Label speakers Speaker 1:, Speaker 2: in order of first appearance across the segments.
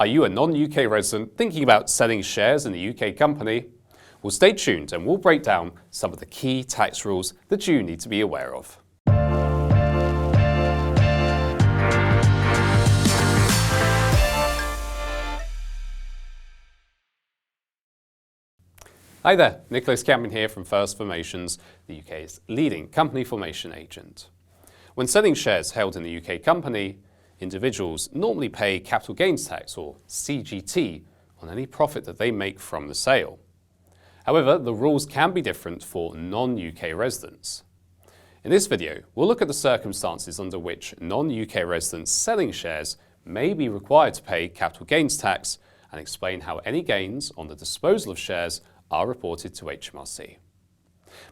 Speaker 1: Are you a non-UK resident thinking about selling shares in a UK company? Well, stay tuned and we'll break down some of the key tax rules that you need to be aware of. Hi there, Nicholas Cameron here from First Formations, the UK's leading company formation agent. When selling shares held in a UK company, individuals normally pay capital gains tax, or CGT, on any profit that they make from the sale. However, the rules can be different for non-UK residents. In this video, we'll look at the circumstances under which non-UK residents selling shares may be required to pay capital gains tax and explain how any gains on the disposal of shares are reported to HMRC.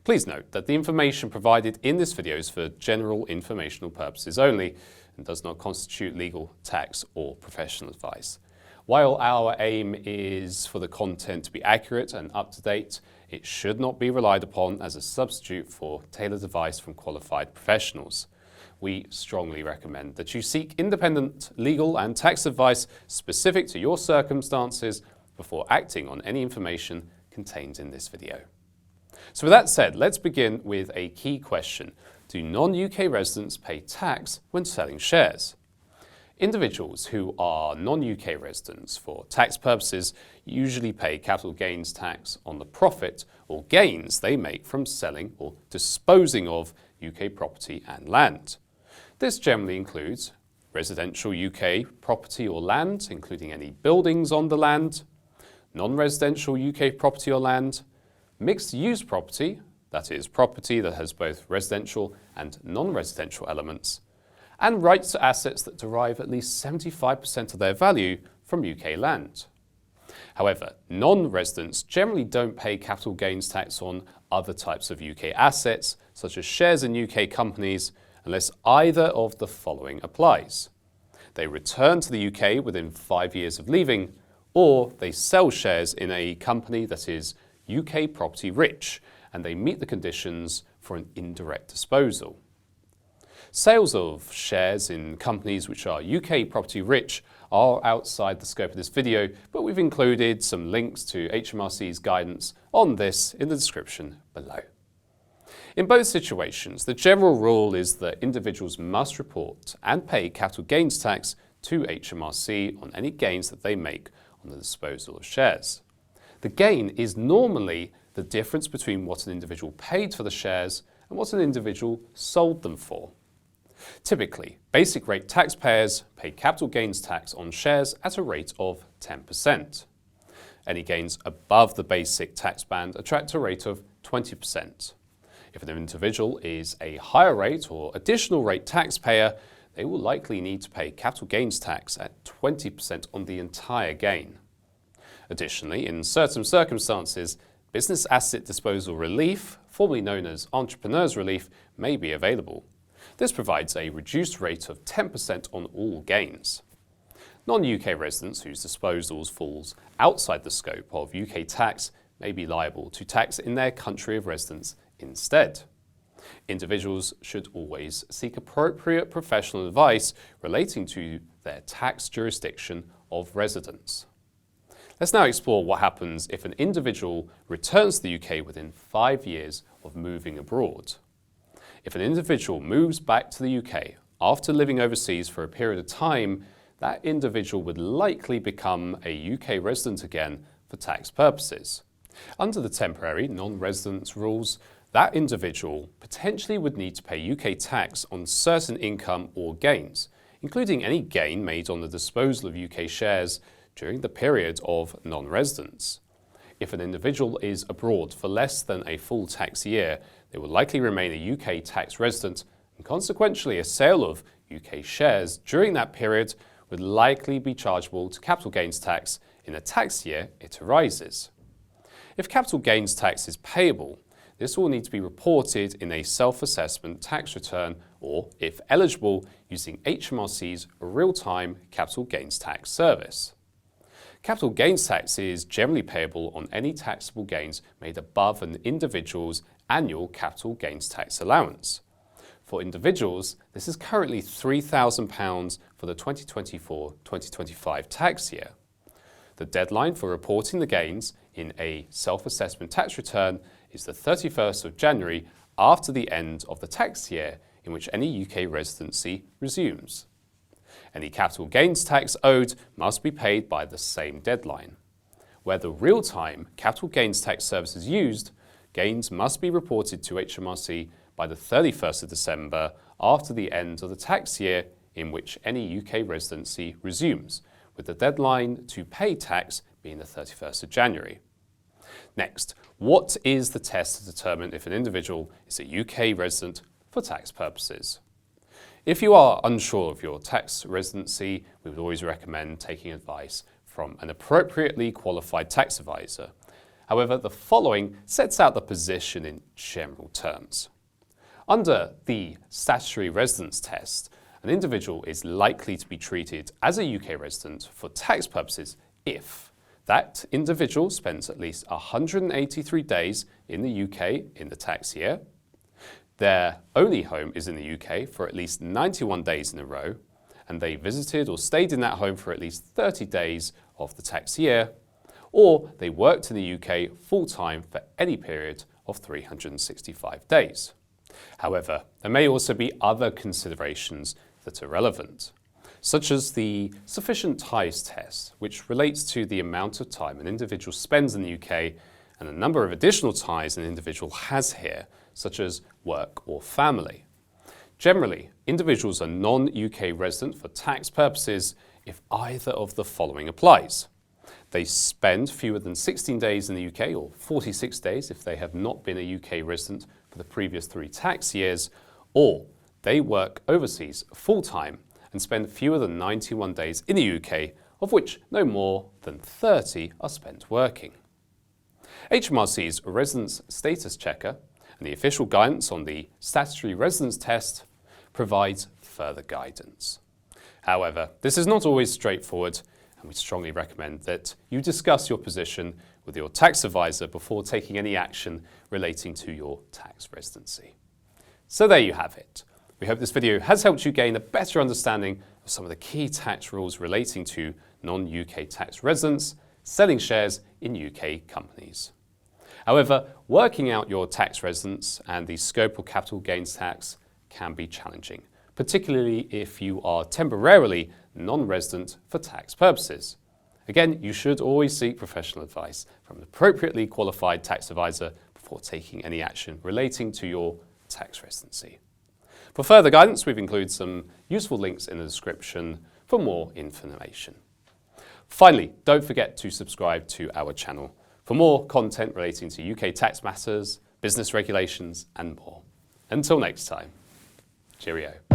Speaker 1: Please note that the information provided in this video is for general informational purposes only and does not constitute legal, tax or professional advice. While our aim is for the content to be accurate and up to date, it should not be relied upon as a substitute for tailored advice from qualified professionals. We strongly recommend that you seek independent legal and tax advice specific to your circumstances before acting on any information contained in this video. So with that said, let's begin with a key question. Do non-UK residents pay tax when selling shares? Individuals who are non-UK residents for tax purposes usually pay capital gains tax on the profit or gains they make from selling or disposing of UK property and land. This generally includes residential UK property or land, including any buildings on the land, non-residential UK property or land, mixed-use property, that is, property that has both residential and non-residential elements, and rights to assets that derive at least 75% of their value from UK land. However, non-residents generally don't pay capital gains tax on other types of UK assets, such as shares in UK companies, unless either of the following applies. They return to the UK within 5 years of leaving, or they sell shares in a company that is UK property rich and they meet the conditions for an indirect disposal. Sales of shares in companies which are UK property rich are outside the scope of this video, but we've included some links to HMRC's guidance on this in the description below. In both situations, the general rule is that individuals must report and pay capital gains tax to HMRC on any gains that they make on the disposal of shares. The gain is normally the difference between what an individual paid for the shares and what an individual sold them for. Typically, basic rate taxpayers pay capital gains tax on shares at a rate of 10%. Any gains above the basic tax band attract a rate of 20%. If an individual is a higher rate or additional rate taxpayer, they will likely need to pay capital gains tax at 20% on the entire gain. Additionally, in certain circumstances, business asset disposal relief, formerly known as entrepreneur's relief, may be available. This provides a reduced rate of 10% on all gains. Non-UK residents whose disposals falls outside the scope of UK tax may be liable to tax in their country of residence instead. Individuals should always seek appropriate professional advice relating to their tax jurisdiction of residence. Let's now explore what happens if an individual returns to the UK within 5 years of moving abroad. If an individual moves back to the UK after living overseas for a period of time, that individual would likely become a UK resident again for tax purposes. Under the temporary non-residence rules, that individual potentially would need to pay UK tax on certain income or gains, including any gain made on the disposal of UK shares during the period of non-residence. If an individual is abroad for less than a full tax year, they will likely remain a UK tax resident, and consequently a sale of UK shares during that period would likely be chargeable to capital gains tax in the tax year it arises. If capital gains tax is payable, this will need to be reported in a self-assessment tax return or, if eligible, using HMRC's real-time capital gains tax service. Capital gains tax is generally payable on any taxable gains made above an individual's annual capital gains tax allowance. For individuals, this is currently £3,000 for the 2024-2025 tax year. The deadline for reporting the gains in a self-assessment tax return is the 31st of January after the end of the tax year in which any UK residency resumes. Any capital gains tax owed must be paid by the same deadline. Where the real-time capital gains tax service is used, gains must be reported to HMRC by the 31st of December after the end of the tax year in which any UK residency resumes, with the deadline to pay tax being the 31st of January. Next, what is the test to determine if an individual is a UK resident for tax purposes? If you are unsure of your tax residency, we would always recommend taking advice from an appropriately qualified tax advisor. However, the following sets out the position in general terms. Under the statutory residence test, an individual is likely to be treated as a UK resident for tax purposes if that individual spends at least 183 days in the UK in the tax year, their only home is in the UK for at least 91 days in a row, and they visited or stayed in that home for at least 30 days of the tax year, or they worked in the UK full-time for any period of 365 days. However, there may also be other considerations that are relevant, such as the sufficient ties test, which relates to the amount of time an individual spends in the UK and the number of additional ties an individual has here, such as work or family. Generally, individuals are non-UK resident for tax purposes if either of the following applies. They spend fewer than 16 days in the UK, or 46 days if they have not been a UK resident for the previous 3 tax years, or they work overseas full-time and spend fewer than 91 days in the UK, of which no more than 30 are spent working. HMRC's Residence Status Checker and the official guidance on the statutory residence test provides further guidance. However, this is not always straightforward, and we strongly recommend that you discuss your position with your tax advisor before taking any action relating to your tax residency. So there you have it. We hope this video has helped you gain a better understanding of some of the key tax rules relating to non-UK tax residents selling shares in UK companies. However, working out your tax residence and the scope of capital gains tax can be challenging, particularly if you are temporarily non-resident for tax purposes. Again, you should always seek professional advice from an appropriately qualified tax advisor before taking any action relating to your tax residency. For further guidance, we've included some useful links in the description for more information. Finally, don't forget to subscribe to our channel for more content relating to UK tax matters, business regulations, and more. Until next time, cheerio.